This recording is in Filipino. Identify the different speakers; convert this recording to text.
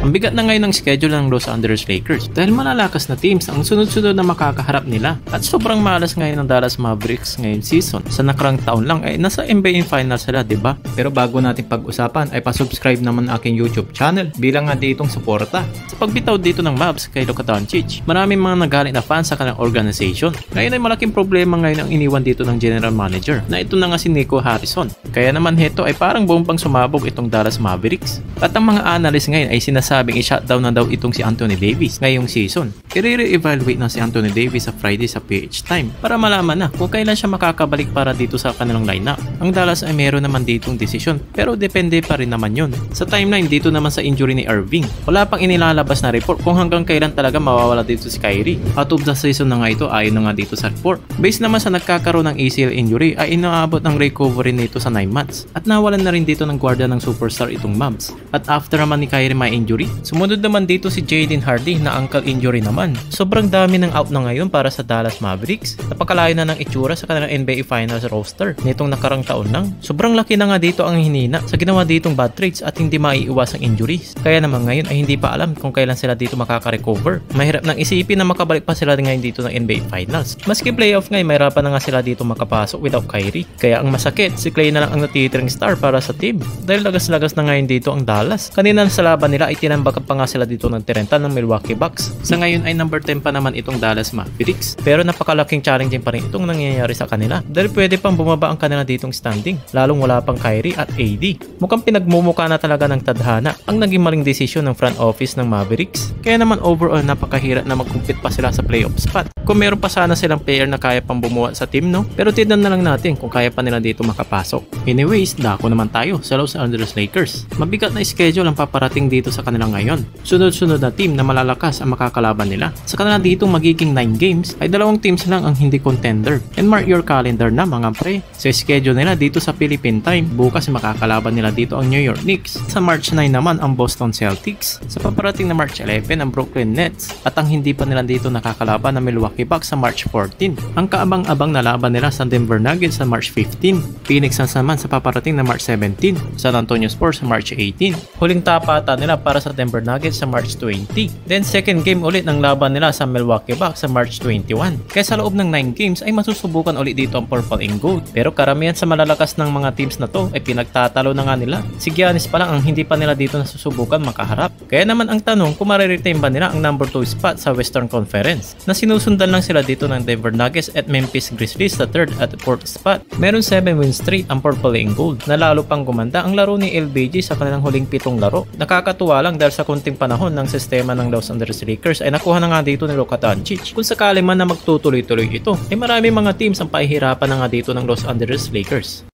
Speaker 1: Ang bigat na ngayon ng schedule ng Los Angeles Lakers dahil malalakas na teams ang sunod-sunod na makakaharap nila at sobrang malas ngayon ng Dallas Mavericks ngayong season. Sa nakarang taon lang ay nasa NBA Finals sila, diba? Pero bago natin pag-usapan ay pa-subscribe naman aking YouTube channel bilang nga ditong suporta. Sa pagbitaw dito ng Mavs kay Luka Doncic, maraming mga nagalit na fans sa kanilang organization. Ngayon ay malaking problema ngayon ang iniwan dito ng general manager na ito na nga si Nico Harrison. Kaya naman heto ay parang buong pang sumabog itong Dallas Mavericks. At ang mga analyst ngayon ay sinasabing i-shutdown na daw itong si Anthony Davis ngayong season. I-re-evaluate na si Anthony Davis sa Friday sa PH time para malaman na kung kailan siya makakabalik para dito sa kanilang lineup. Ang Dallas ay meron naman ditong desisyon pero depende pa rin naman yun. Sa timeline dito naman sa injury ni Irving, wala pang inilalabas na report kung hanggang kailan talaga mawawala dito si Kyrie. Out of the season na nga ito ayon na nga dito sa report. Based naman sa nagkakaroon ng ACL injury ay inaabot ang recovery nito sa 9 months at nawalan na rin dito ng gwardiya ng superstar itong Mavs. At after naman ni Kyrie may injury, sumunod naman dito si Jaden Hardy na ankle injury naman. Sobrang dami ng out na ngayon para sa Dallas Mavericks. Napakalayo na ng itsura sa kanilang NBA Finals roster nitong nakarang taon lang. Sobrang laki na nga dito ang hinina sa ginawa ditong bad trades at hindi maiiwasang injuries. Kaya naman ngayon ay hindi pa alam kung kailan sila dito makaka-recover. Mahirap nang isipin na makabalik pa sila ngayon dito ng NBA Finals. Maski playoff ngayon, mahirapan na nga sila dito makapasok without Kyrie. Kaya ang masakit, si Klay na lang ang natitirang star para sa team. Dahil lagas-lagas na ngayon dito ang Dallas. Kanina sa laban nila ay tinambakan pa nga sila dito ng 30 ng Milwaukee Bucks. Sa ngayon ay number 10 pa naman itong Dallas Mavericks. Pero napakalaking challenging pa rin itong nangyayari sa kanila. Dahil pwede pang bumaba ang kanila ditong standing. Lalong wala pang Kyrie at AD. Mukhang pinagmumukha na talaga ng tadhana ang naging maling desisyon ng front office ng Mavericks. Kaya naman overall napakahirap na mag-compete pa sila sa playoff spot. Kung meron pa sana silang player na kaya pang bumuha sa team, no? Pero tignan na lang natin kung kaya pa nila dito makapasok. Anyways, dako naman tayo sa Los Angeles Lakers. Mabigat na schedule ang paparating dito sa kanila ngayon. Sunod-sunod na team na malalakas ang makakalaban nila. Sa kanila dito magiging 9 games ay 2 teams lang ang hindi contender. And mark your calendar na mga pre. Sa schedule nila dito sa Philippine time, bukas makakalaban nila dito ang New York Knicks. Sa March 9 naman ang Boston Celtics. Sa paparating na March 11 ang Brooklyn Nets. At ang hindi pa nila dito nakakalaban na Milwaukee Bucks sa March 14. Ang kaabang-abang na laban nila sa Denver Nuggets sa March 15. Phoenix Suns naman sa paparating na March 17. San Antonio Spurs sa March 18. Huling tapatan nila para sa Denver Nuggets sa March 20. Then second game ulit ng laban nila sa Milwaukee Bucks sa March 21. Kaya sa loob ng 9 games ay masusubukan ulit dito ang Purple and Gold. Pero karamihan sa malalakas ng mga teams na to ay pinagtatalo na nga nila. Si Giannis pa lang ang hindi pa nila dito nasusubukan makaharap. Kaya naman ang tanong kung mariretain ba nila ang number 2 spot sa Western Conference na sinusundan lang sila dito ng Denver Nuggets at Memphis Grizzlies sa 3rd at 4th spot. Meron 7 wins straight ang Purple and Gold na lalo pang gumanda ang laro ni LBJ sa kanilang huling 7 laro. Nakakatuwa lang dahil sa kunting panahon ng sistema ng Los Angeles Lakers ay nakuha na nga dito ni Luka Doncic. Kung sakali man na magtutuloy-tuloy ito, ay marami mga teams ang pahihirapan na nga dito ng Los Angeles Lakers.